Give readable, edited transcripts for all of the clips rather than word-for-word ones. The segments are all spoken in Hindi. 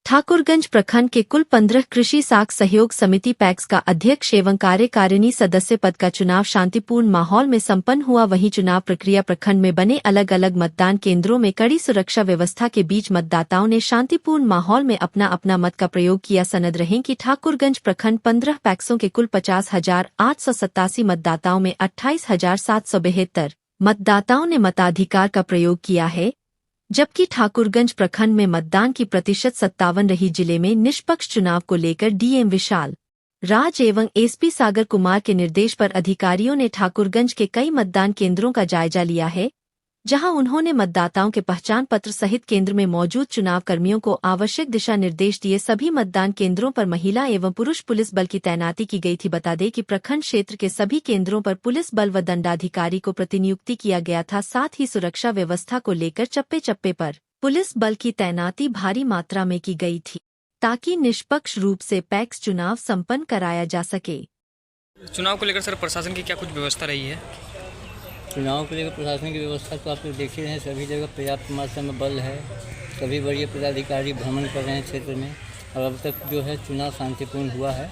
ठाकुरगंज प्रखंड के कुल 15 कृषि साख सहयोग समिति पैक्स का अध्यक्ष एवं कार्यकारिणी सदस्य पद का चुनाव शांतिपूर्ण माहौल में संपन्न हुआ। वहीं चुनाव प्रक्रिया प्रखंड में बने अलग अलग मतदान केंद्रों में कड़ी सुरक्षा व्यवस्था के बीच मतदाताओं ने शांतिपूर्ण माहौल में अपना अपना मत का प्रयोग किया। सनद रहें कि ठाकुरगंज प्रखंड 15 पैक्सों के कुल 50,887 मतदाताओं में 28,772 मतदाताओं ने मताधिकार का प्रयोग किया है, जबकि ठाकुरगंज प्रखंड में मतदान की प्रतिशत 57 रही। जिले में निष्पक्ष चुनाव को लेकर डीएम विशाल राज एवं एसपी सागर कुमार के निर्देश पर अधिकारियों ने ठाकुरगंज के कई मतदान केंद्रों का जायजा लिया है, जहां उन्होंने मतदाताओं के पहचान पत्र सहित केंद्र में मौजूद चुनाव कर्मियों को आवश्यक दिशा निर्देश दिए। सभी मतदान केंद्रों पर महिला एवं पुरुष पुलिस बल की तैनाती की गई थी। बता दें कि प्रखंड क्षेत्र के सभी केंद्रों पर पुलिस बल व दंडाधिकारी को प्रतिनियुक्ति किया गया था। साथ ही सुरक्षा व्यवस्था को लेकर चप्पे चप्पे पर पुलिस बल की तैनाती भारी मात्रा में की गई थी, ताकि निष्पक्ष रूप से पैक्स चुनाव संपन्न कराया जा सके। चुनाव को लेकर सर प्रशासन की क्या कुछ व्यवस्था रही है? चुनाव को लेकर प्रशासन की व्यवस्था तो आप लोग देख ही रहे हैं, सभी जगह पर्याप्त मात्रा में बल है। सभी वरीय पदाधिकारी भ्रमण कर रहे हैं क्षेत्र में, और अब तक जो है चुनाव शांतिपूर्ण हुआ है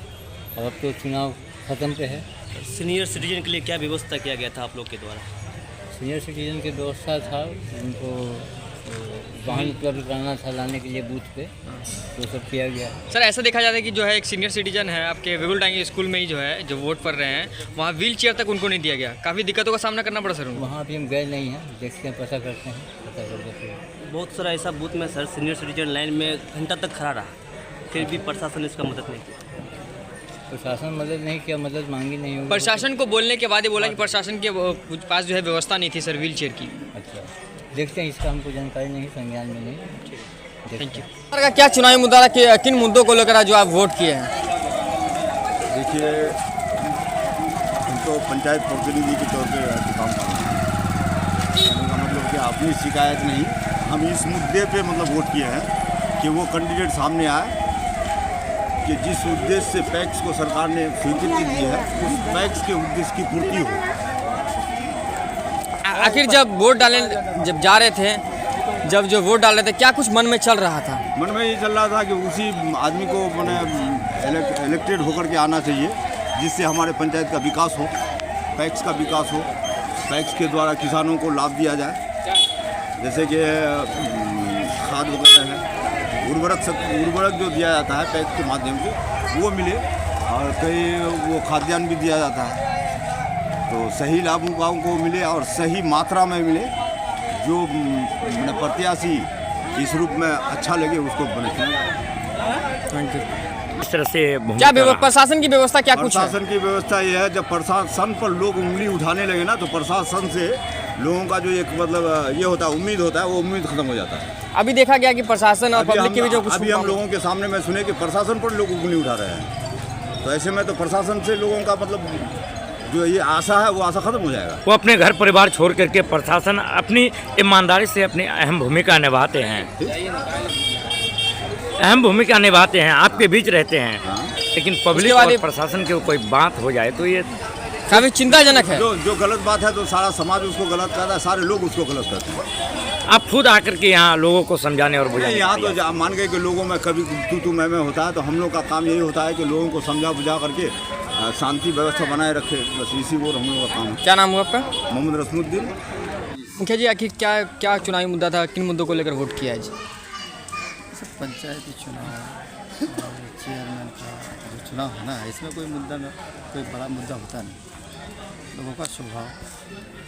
और अब तो चुनाव ख़त्म पे है। सीनियर सिटीजन के लिए क्या व्यवस्था किया गया था आप लोग के द्वारा? सीनियर सिटीजन की व्यवस्था था, उनको वाहन उपलब्ध कराना था लाने के लिए बूथ पे, तो सब किया गया। सर ऐसा देखा जाता है कि जो है एक सीनियर सिटीजन है आपके विपुल डांगी स्कूल में ही जो है जो वोट पड़ रहे हैं, वहाँ व्हील चेयर तक उनको नहीं दिया गया। काफ़ी दिक्कतों का सामना करना पड़ा सर उनको। वहाँ अभी हम गए नहीं हैं, देखते हैं, पता करते हैं, पता करके। बहुत सारा ऐसा बूथ में सर सीनियर सिटीजन लाइन में घंटा तक खड़ा रहा, फिर भी प्रशासन ने इसका मदद नहीं किया। प्रशासन मदद नहीं किया, मदद मांगी नहीं होगी। प्रशासन को बोलने के बाद ये बोला कि प्रशासन के पास जो है व्यवस्था नहीं थी सर व्हील चेयर की। अच्छा, देखते हैं, इसका हमको जानकारी नहीं, संज्ञान में नहीं। Thank you. सर क्या चुनावी मुद्दा रहा कि किन मुद्दों को लेकर जो आप वोट किए हैं? देखिए, उनको पंचायत प्रतिनिधि के तौर पे काम करना, मतलब कि अपनी शिकायत नहीं, हम इस मुद्दे पे मतलब वोट किए हैं कि वो कैंडिडेट सामने आए कि जिस उद्देश्य से पैक्स को सरकार ने स्वीकृति दी है, उस पैक्स के उद्देश्य की पूर्ति हो। आखिर जब वोट डालने जब जा रहे थे, जब जो वोट डाल रहे थे, क्या कुछ मन में चल रहा था? मन में ये चल रहा था कि उसी आदमी को मैंने इलेक्टेड होकर के आना चाहिए, जिससे हमारे पंचायत का विकास हो, पैक्स का विकास हो, पैक्स के द्वारा किसानों को लाभ दिया जाए, जैसे कि खाद वगैरह है, उर्वरक जो दिया जाता है पैक्स के माध्यम से वो मिले, और कई वो खाद्यान्न भी दिया जाता है, तो सही लाभुकों को मिले और सही मात्रा में मिले। जो प्रत्याशी इस रूप में अच्छा लगे उसको बने। Thank you. इस तरह से क्या प्रशासन की व्यवस्था क्या कुछ है? प्रशासन की व्यवस्था ये है, जब प्रशासन पर लोग उंगली उठाने लगे ना, तो प्रशासन से लोगों का जो एक मतलब ये होता है, उम्मीद होता है, वो उम्मीद खत्म हो जाता है। अभी देखा गया कि प्रशासन और पब्लिक के भी जो कुछ अभी हम लोगों के सामने में सुने कि प्रशासन पर लोग उंगली उठा रहे हैं, तो ऐसे में तो प्रशासन से लोगों का मतलब जो ये आशा है वो आशा खत्म हो जाएगा। वो अपने घर परिवार छोड़ करके प्रशासन अपनी ईमानदारी से अपनी अहम भूमिका निभाते हैं, अहम भूमिका निभाते हैं, आपके बीच रहते हैं। लेकिन पब्लिक और प्रशासन की कोई बात हो जाए तो ये काफी चिंताजनक है। जो गलत बात है तो सारा समाज उसको गलत कहता है, सारे लोग उसको गलत कहते हैं। आप खुद आकर के यहाँ लोगों को समझाने और बुझाने। यहाँ तो मान गए कि लोगों में कभी तू मैं होता है, तो हम लोग का काम यही होता है कि लोगों को समझा बुझा करके शांति व्यवस्था बनाए रखे, बस इसी वो हम लोग का काम है। क्या नाम हुआ आपका? मोहम्मद रसमुद्दीन। मुखिया जी, आखिर क्या चुनावी मुद्दा था, किन मुद्दों को लेकर वोट किया है जी? पंचायती चुनाव और चेयरमैन का जो चुनाव है ना, इसमें कोई बड़ा मुद्दा होता नहीं। लोगों का स्वभाव,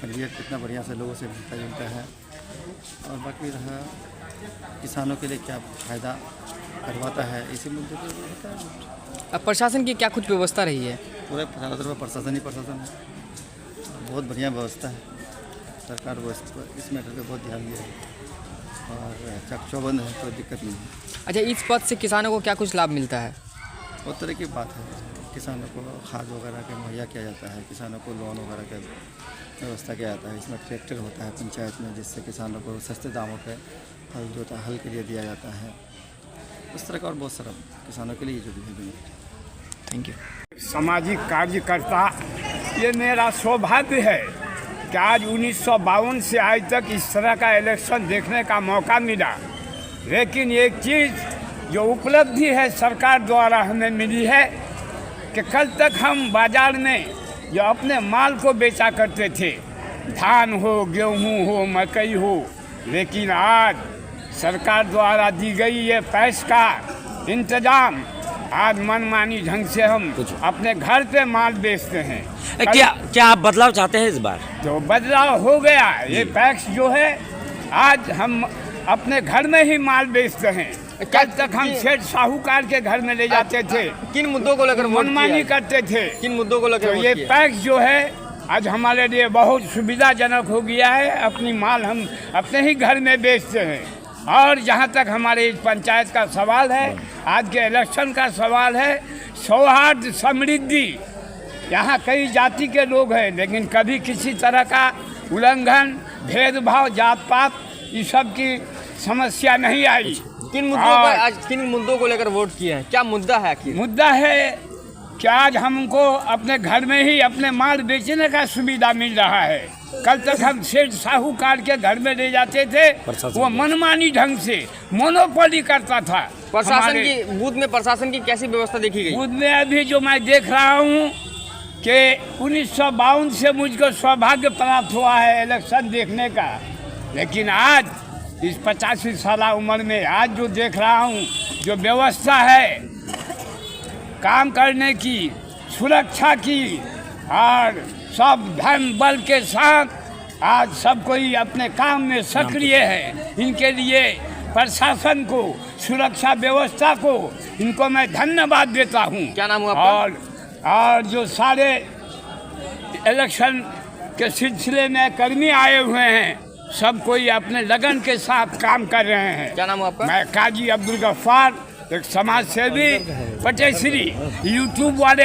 कैंडिडेट कितना बढ़िया से लोगों से मिलता जुलता है, और बाकी रहा किसानों के लिए क्या फ़ायदा करवाता है, इसी मुद्दे पर होता है। अब प्रशासन की क्या कुछ व्यवस्था रही है? पूरे प्रशासन ही प्रशासन है, बहुत बढ़िया व्यवस्था है। सरकार वो इस मैटर पर बहुत ध्यान दिया है और चकचौबंद है, कोई दिक्कत नहीं है। अच्छा, इस पद से किसानों को क्या कुछ लाभ मिलता है? बहुत तरह की बात है, किसानों को खाद वगैरह के मुहैया किया जाता है, किसानों को लोन वगैरह का व्यवस्था किया जाता है। इसमें ट्रैक्टर होता है पंचायत में, जिससे किसानों को सस्ते दामों पर हल जोता हल के लिए दिया जाता है। उस तरह का और बहुत सारा किसानों के लिए जो भी है बेनिफिट। Thank you. सामाजिक कार्यकर्ता, ये मेरा सौभाग्य है कि आज 1952 से आज तक इस तरह का इलेक्शन देखने का मौका मिला। लेकिन एक चीज़ जो उपलब्धि है सरकार द्वारा हमें मिली है कि कल तक हम बाजार में जो अपने माल को बेचा करते थे, धान हो, गेहूं हो, मकई हो, लेकिन आज सरकार द्वारा दी गई ये पैसे का इंतजाम, आज मनमानी ढंग से हम अपने घर पे माल बेचते हैं। क्या आप बदलाव चाहते हैं इस बार? जो बदलाव हो गया, ये पैक्स जो है आज हम अपने घर में ही माल बेचते हैं। कल तक हम सेठ साहूकार के घर में ले जाते थे, किन मुद्दों को लेकर मनमानी करते थे। किन मुद्दों को लेकर तो ये पैक्स जो है आज हमारे लिए बहुत सुविधाजनक हो गया है। अपनी माल हम अपने ही घर में बेचते हैं। और जहाँ तक हमारे इस पंचायत का सवाल है, आज के इलेक्शन का सवाल है, सौहार्द समृद्धि, यहाँ कई जाति के लोग हैं, लेकिन कभी किसी तरह का उल्लंघन, भेदभाव, जात पात, इस सब की समस्या नहीं आई। किन मुद्दों को लेकर वोट किए हैं? क्या मुद्दा है आखिर? मुद्दा है कि आज हमको अपने घर में ही अपने माल बेचने का सुविधा मिल रहा है। कल तक हम सेठ साहूकार के घर में ले जाते थे, वो मनमानी ढंग से मोनोपोली करता था। प्रशासन की बूथ में प्रशासन की कैसी व्यवस्था देखी गई? बूथ में अभी जो मैं देख रहा हूँ कि 1952 से मुझको सौभाग्य प्राप्त हुआ है इलेक्शन देखने का, लेकिन आज इस 85 साल उम्र में आज जो देख रहा हूँ, जो व्यवस्था है काम करने की, सुरक्षा की, और सब धन बल के साथ आज सब कोई अपने काम में सक्रिय है। इनके लिए प्रशासन को, सुरक्षा व्यवस्था को, इनको मैं धन्यवाद देता हूँ। क्या नाम हुआ आपका? और जो सारे इलेक्शन के सिलसिले में कर्मी आए हुए हैं, सब कोई अपने लगन के साथ काम कर रहे हैं। क्या नाम हुआ आपका? मैं काजी अब्दुल गफ्फार, एक समाज सेवी, पटेश्री, यूट्यूब वाले